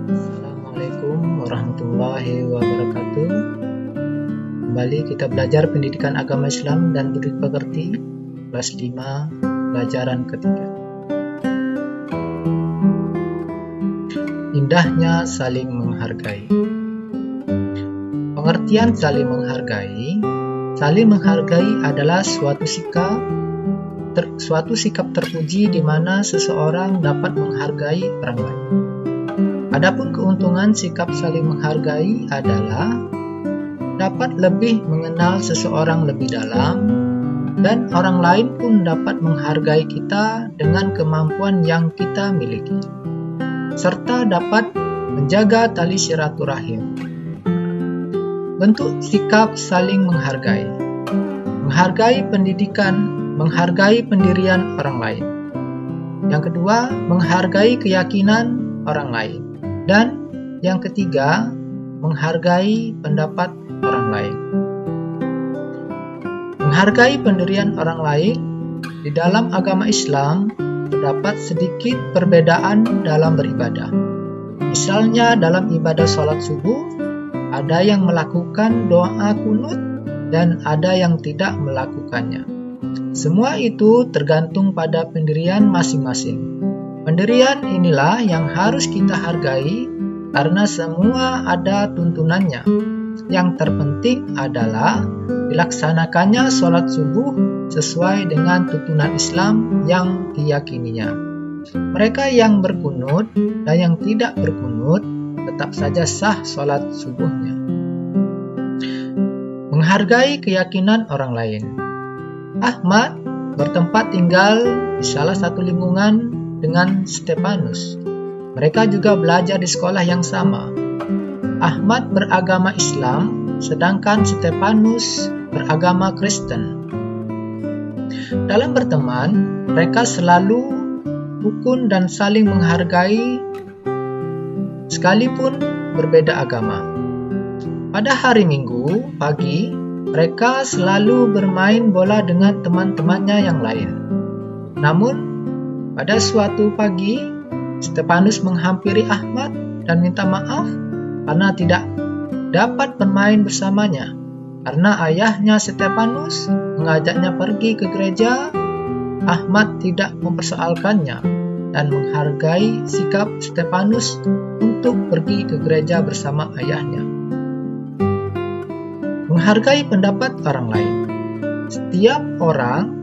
Assalamualaikum warahmatullahi wabarakatuh. Kembali kita belajar pendidikan agama Islam dan budi pekerti kelas 5 pelajaran ketiga. Indahnya saling menghargai. Pengertian saling menghargai adalah suatu sikap terpuji di mana seseorang dapat menghargai orang lain. Adapun keuntungan sikap saling menghargai adalah dapat lebih mengenal seseorang lebih dalam, dan orang lain pun dapat menghargai kita dengan kemampuan yang kita miliki, serta dapat menjaga tali silaturahim. Bentuk sikap saling menghargai: menghargai pendirian orang lain. Yang kedua, menghargai keyakinan orang lain. Dan yang ketiga, menghargai pendapat orang lain. Menghargai pendirian orang lain, di dalam agama Islam terdapat sedikit perbedaan dalam beribadah. Misalnya dalam ibadah sholat subuh, ada yang melakukan doa kunut dan ada yang tidak melakukannya. Semua itu tergantung pada pendirian masing-masing. Pendirian inilah yang harus kita hargai karena semua ada tuntunannya. Yang terpenting adalah dilaksanakannya sholat subuh sesuai dengan tuntunan Islam yang diyakininya. Mereka yang berkunut dan yang tidak berkunut tetap saja sah sholat subuhnya. Menghargai keyakinan orang lain. Ahmad bertempat tinggal di salah satu lingkungan dengan Stefanus. Mereka juga belajar di sekolah yang sama. Ahmad beragama Islam, sedangkan Stefanus beragama Kristen. Dalam berteman, mereka selalu rukun dan saling menghargai sekalipun berbeda agama. Pada hari Minggu pagi, mereka selalu bermain bola dengan teman-temannya yang lain. Namun, pada suatu pagi, Stefanus menghampiri Ahmad dan minta maaf karena tidak dapat bermain bersamanya. Karena ayahnya Stefanus mengajaknya pergi ke gereja, Ahmad tidak mempersoalkannya dan menghargai sikap Stefanus untuk pergi ke gereja bersama ayahnya. Menghargai pendapat orang lain. Setiap orang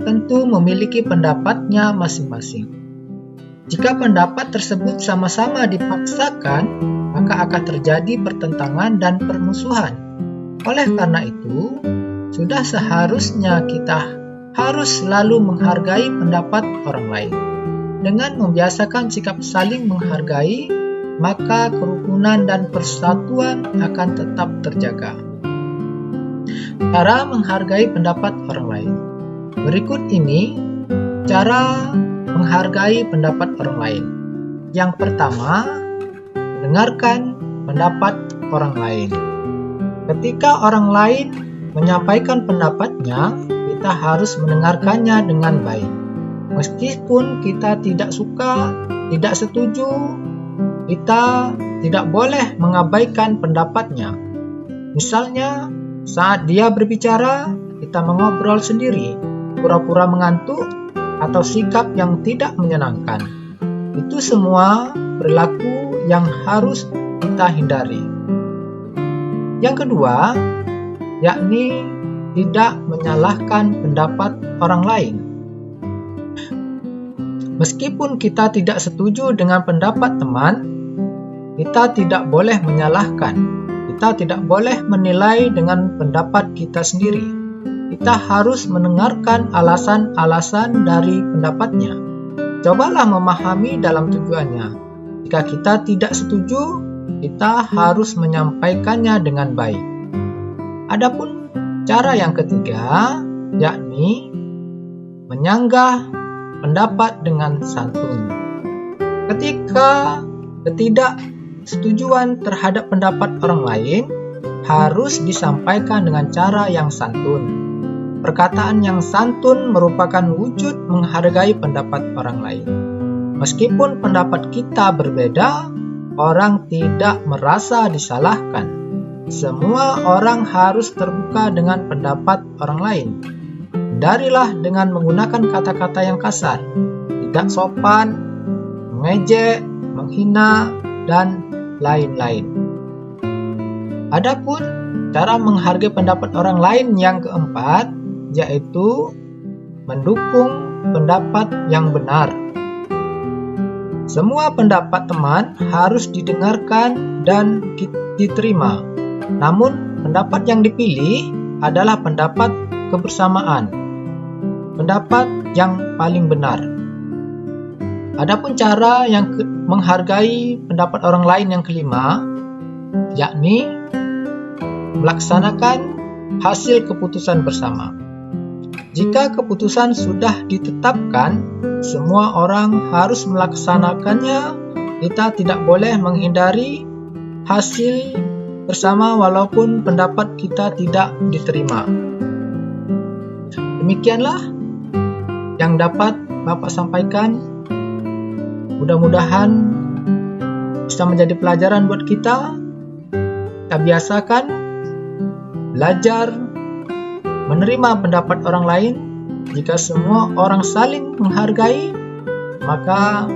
tentu memiliki pendapatnya masing-masing. Jika pendapat tersebut sama-sama dipaksakan, maka akan terjadi pertentangan dan permusuhan. Oleh karena itu, sudah seharusnya kita harus selalu menghargai pendapat orang lain. Dengan membiasakan sikap saling menghargai, maka kerukunan dan persatuan akan tetap terjaga. Cara menghargai pendapat orang lain. Berikut ini cara menghargai pendapat orang lain. Yang pertama, mendengarkan pendapat orang lain. Ketika orang lain menyampaikan pendapatnya, kita harus mendengarkannya dengan baik. Meskipun kita tidak suka, tidak setuju, kita tidak boleh mengabaikan pendapatnya. Misalnya, saat dia berbicara, kita mengobrol sendiri, pura-pura mengantuk, atau sikap yang tidak menyenangkan. Itu semua perilaku yang harus kita hindari. Yang kedua, yakni tidak menyalahkan pendapat orang lain. Meskipun kita tidak setuju dengan pendapat teman, kita tidak boleh menyalahkan. Kita tidak boleh menilai dengan pendapat kita sendiri. Kita harus mendengarkan alasan-alasan dari pendapatnya. Cobalah memahami dalam tujuannya. Jika kita tidak setuju, kita harus menyampaikannya dengan baik. Adapun cara yang ketiga, yakni menyanggah pendapat dengan santun. Ketika ketidaksetujuan terhadap pendapat orang lain harus disampaikan dengan cara yang santun. Perkataan yang santun merupakan wujud menghargai pendapat orang lain. Meskipun pendapat kita berbeda, orang tidak merasa disalahkan. Semua orang harus terbuka dengan pendapat orang lain. Hindarilah dengan menggunakan kata-kata yang kasar, tidak sopan, mengejek, menghina, dan lain-lain. Adapun cara menghargai pendapat orang lain yang keempat, yaitu mendukung pendapat yang benar. Semua pendapat teman harus didengarkan dan diterima. Namun, pendapat yang dipilih adalah pendapat kebersamaan, pendapat yang paling benar. Adapun cara yang menghargai pendapat orang lain yang kelima, yakni melaksanakan hasil keputusan bersama. Jika keputusan sudah ditetapkan, semua orang harus melaksanakannya. Kita tidak boleh menghindari hasil bersama walaupun pendapat kita tidak diterima. Demikianlah yang dapat Bapak sampaikan. Mudah-mudahan bisa menjadi pelajaran buat kita. Kita biasakan belajar menerima pendapat orang lain. Jika semua orang saling menghargai, maka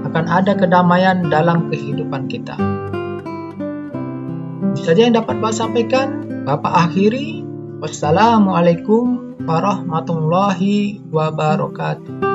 akan ada kedamaian dalam kehidupan kita. Itu saja yang dapat Bapak sampaikan. Bapak akhiri. Wassalamualaikum warahmatullahi wabarakatuh.